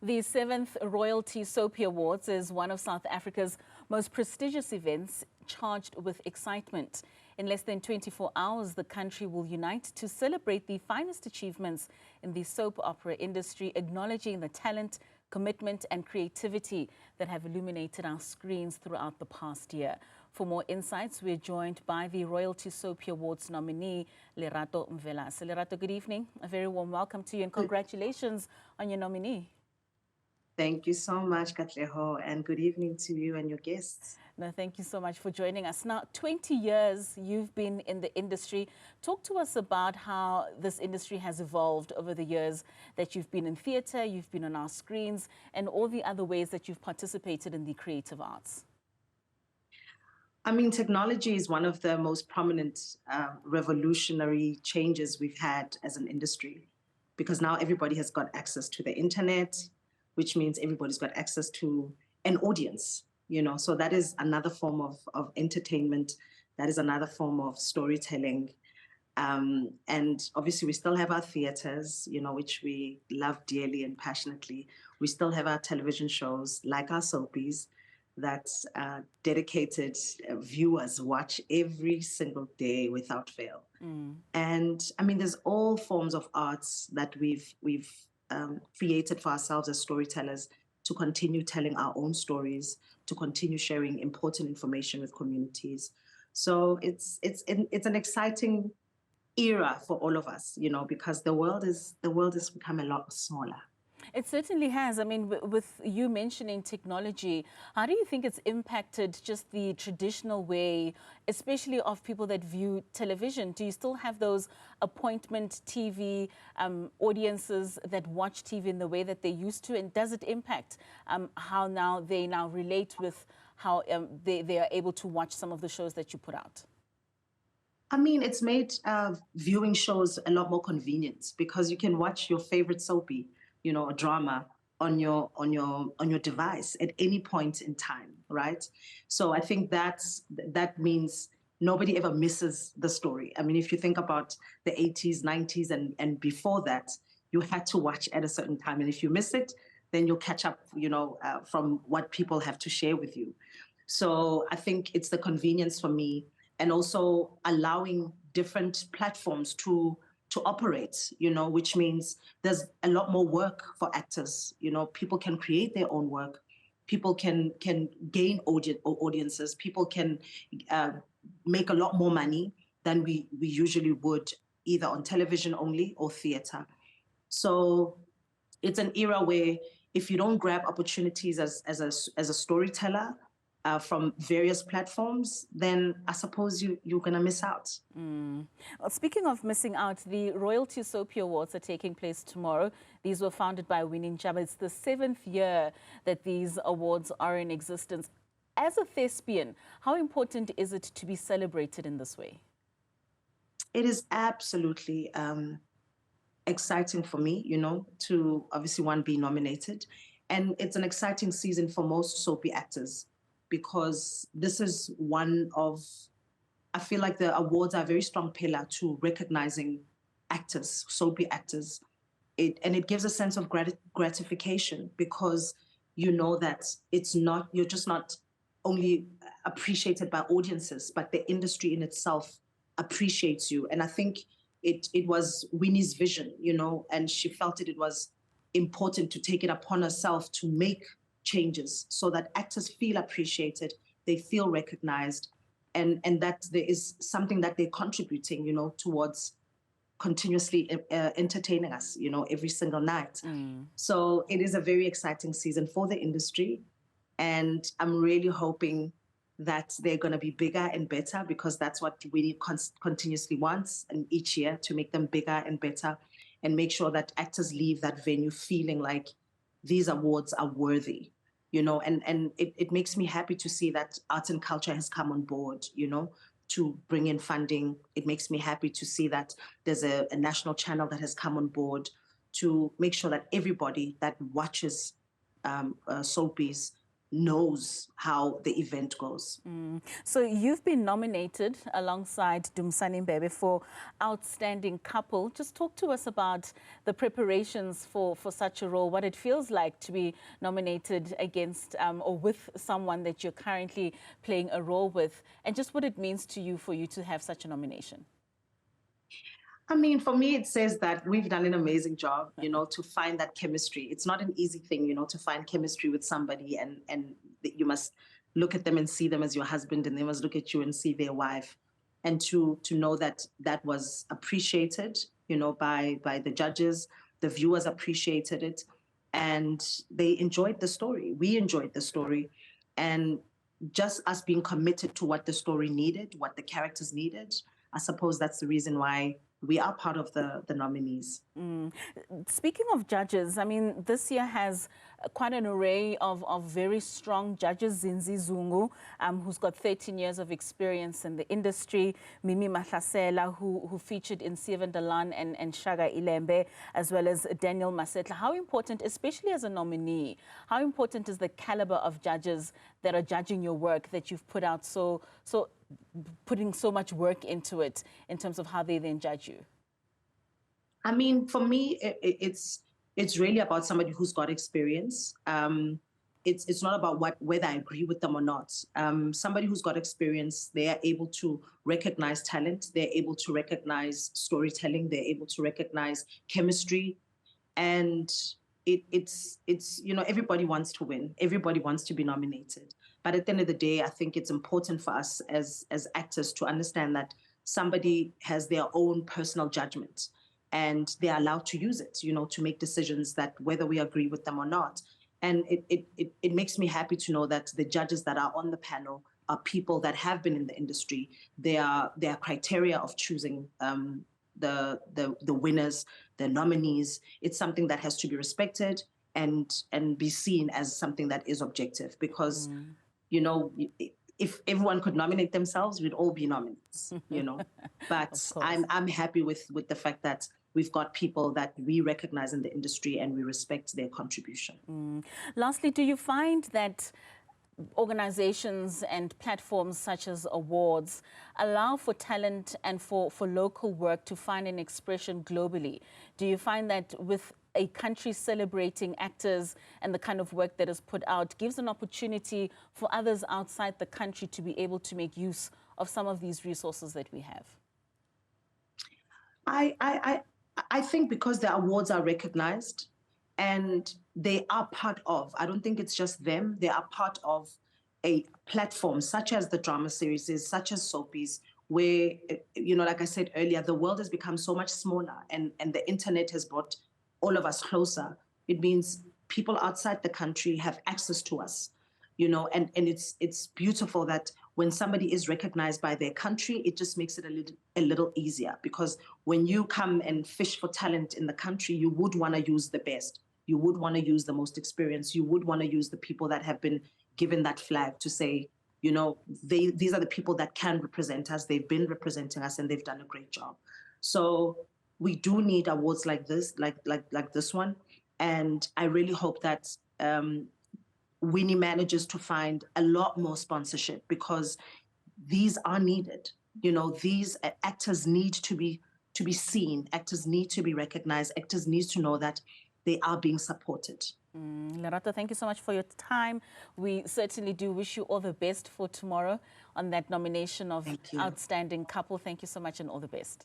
The 7th Royalty Soapie Awards is one of South Africa's most prestigious events, charged with excitement. In less than 24 hours, the country will unite to celebrate the finest achievements in the soap opera industry, acknowledging the talent, commitment and creativity that have illuminated our screens throughout the past year. For more insights, we're joined by the Royalty Soapie Awards nominee, Lerato Mvelase. Lerato, good evening. A very warm welcome to you and congratulations on your nominee. Thank you so much, Katleho, and good evening to you and your guests. No, thank you so much for joining us. Now, 20 years you've been in the industry. Talk to us about how this industry has evolved over the years that you've been in theatre, you've been on our screens, and all the other ways that you've participated in the creative arts. I mean, technology is one of the most prominent revolutionary changes we've had as an industry, because now everybody has got access to the internet, which means everybody's got access to an audience, you know. So that is another form of entertainment. That is another form of storytelling. And obviously we still have our theaters, you know, which we love dearly and passionately. We still have our television shows like our soapies that dedicated viewers watch every single day without fail. And I mean, there's all forms of arts that we've created for ourselves as storytellers to continue telling our own stories, to continue sharing important information with communities. So it's an exciting era for all of us, you know, because the world has become a lot smaller. It certainly has. I mean, with you mentioning technology, how do you think it's impacted just the traditional way, especially of people that view television? Do you still have those appointment TV audiences that watch TV in the way that they used to? And does it impact how now they relate with how they are able to watch some of the shows that you put out? I mean, it's made viewing shows a lot more convenient because you can watch your favorite soapie, you know, a drama on your device at any point in time, right? So I think that means nobody ever misses the story. I mean, if you think about the 80s, 90s, and before that, you had to watch at a certain time, and if you miss it, then you'll catch up, you know, from what people have to share with you. So I think it's the convenience for me, and also allowing different platforms to operate, you know, which means there's a lot more work for actors. You know, people can create their own work. People can gain audiences. People can make a lot more money than we usually would either on television only or theater. So it's an era where if you don't grab opportunities as a storyteller, from various platforms, then I suppose you're going to miss out. Well, speaking of missing out, the Royalty Soapie Awards are taking place tomorrow. These were founded by Winnie Njaba. It's the 7th year that these awards are in existence. As a thespian, how important is it to be celebrated in this way? It is absolutely exciting for me, you know, to obviously be nominated. And it's an exciting season for most soapie actors, because this is one of, I feel like the awards are a very strong pillar to recognizing actors, soapie actors. It gives a sense of gratification, because you know that you're just not only appreciated by audiences, but the industry in itself appreciates you. And I think it was Winnie's vision, you know, and she felt it was important to take it upon herself to make changes so that actors feel appreciated, they feel recognized, and that there is something that they're contributing, you know, towards continuously entertaining us, you know, every single night. So it is a very exciting season for the industry, and I'm really hoping that they're going to be bigger and better, because that's what we continuously wants, and each year to make them bigger and better, and make sure that actors leave that venue feeling like these awards are worthy, you know, and it makes me happy to see that arts and culture has come on board, you know, to bring in funding. It makes me happy to see that there's a national channel that has come on board to make sure that everybody that watches soapies knows how the event goes. So you've been nominated alongside Dumsani Mbebe for Outstanding Couple. Just talk to us about the preparations for such a role, what it feels like to be nominated against or with someone that you're currently playing a role with, and just what it means to you for you to have such a nomination. I mean, for me, it says that we've done an amazing job, to find that chemistry. It's not an easy thing, to find chemistry with somebody, and you must look at them and see them as your husband, and they must look at you and see their wife. And to know that that was appreciated, by the judges, the viewers appreciated it, and they enjoyed the story. We enjoyed the story. And just us being committed to what the story needed, what the characters needed, I suppose that's the reason why we are part of the nominees. Speaking of judges, I mean, this year has quite an array of very strong judges. Zinzi Zungu, who's got 13 years of experience in the industry. Mimi Mahlasela, who featured in Seven Dalan and Shaga Ilembe, as well as Daniel Masetla. How important, especially as a nominee, how important is the caliber of judges that are judging your work that you've put out putting so much work into it in terms of how they then judge you? I mean, for me, it's really about somebody who's got experience. It's not about whether I agree with them or not. Somebody who's got experience, they are able to recognize talent. They're able to recognize storytelling. They're able to recognize chemistry, and it's everybody wants to win. Everybody wants to be nominated. But at the end of the day, I think it's important for us as actors to understand that somebody has their own personal judgment, and they're allowed to use it, to make decisions that whether we agree with them or not. And it makes me happy to know that the judges that are on the panel are people that have been in the industry. Their criteria of choosing the winners, the nominees, it's something that has to be respected and be seen as something that is objective, because if everyone could nominate themselves, we'd all be nominees, But I'm happy with the fact that we've got people that we recognize in the industry and we respect their contribution. Lastly, do you find that organizations and platforms such as awards allow for talent and for local work to find an expression globally? Do you find that with a country celebrating actors and the kind of work that is put out gives an opportunity for others outside the country to be able to make use of some of these resources that we have? I think because the awards are recognized and they are part of, I don't think it's just them, they are part of a platform such as the drama series, such as Soapies, where, like I said earlier, the world has become so much smaller, and the internet has brought all of us closer. It means people outside the country have access to us, and it's beautiful that when somebody is recognized by their country, it just makes it a little easier, because when you come and fish for talent in the country, you would want to use the best. You would want to use the most experienced. You would want to use the people that have been given that flag to say, these are the people that can represent us. They've been representing us and they've done a great job. So we do need awards like this, like this one. And I really hope that Winnie manages to find a lot more sponsorship, because these are needed. These actors need to be seen. Actors need to be recognized. Actors need to know that they are being supported. Lerato, thank you so much for your time. We certainly do wish you all the best for tomorrow on that nomination of Outstanding Couple. Thank you so much and all the best.